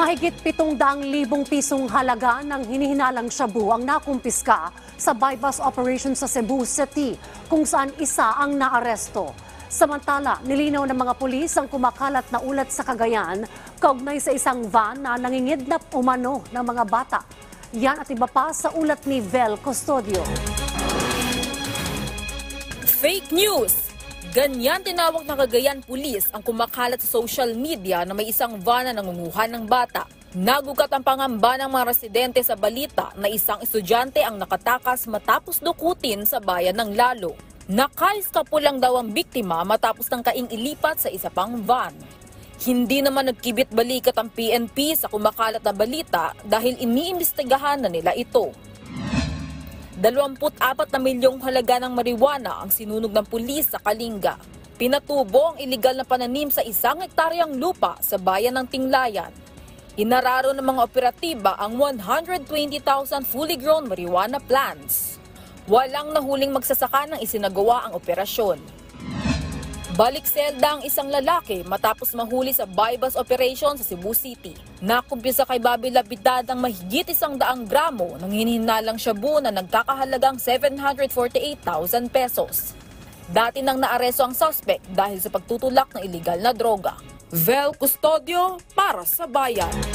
Mahigit 700,000 pisong halaga ng hinihinalang shabu ang nakumpiska sa buy-bust operation sa Cebu City, kung saan isa ang naaresto. Samantala, nilinaw ng mga pulis ang kumakalat na ulat sa Cagayan kaugnay sa isang van na nangingidnap umano ng mga bata. Yan at iba pa sa ulat ni Vel Custodio. Fake news! Ganyan tinawag ng Cagayan Police ang kumakalat sa social media na may isang van na nangunguha ng bata. Nagugat ang pangamba ng mga residente sa balita na isang estudyante ang nakatakas matapos dukutin sa bayan ng Lalo. Naka-eskapulang daw ang biktima matapos ng kaing ilipat sa isa pang van. Hindi naman nagkibit balikat ang PNP sa kumakalat na balita dahil iniimbestigahan na nila ito. 24 na milyong halaga ng marijuana ang sinunog ng pulis sa Kalinga. Pinatubo ang iligal na pananim sa 1 hektaryang lupa sa bayan ng Tinglayan. Inararo ng mga operatiba ang 120,000 fully grown marijuana plants. Walang nahuling magsasaka nang isinagawa ang operasyon. Balik selda ang isang lalaki matapos mahuli sa buy-bust operation sa Cebu City. Nakumpisa kay Bobby Labidad ang mahigit 100 gramo ng hinihinalang shabu na nagkakahalagang 748,000 pesos. Dati nang naaresto ang suspect dahil sa pagtutulak ng iligal na droga. Vel Custodio para sa Bayan.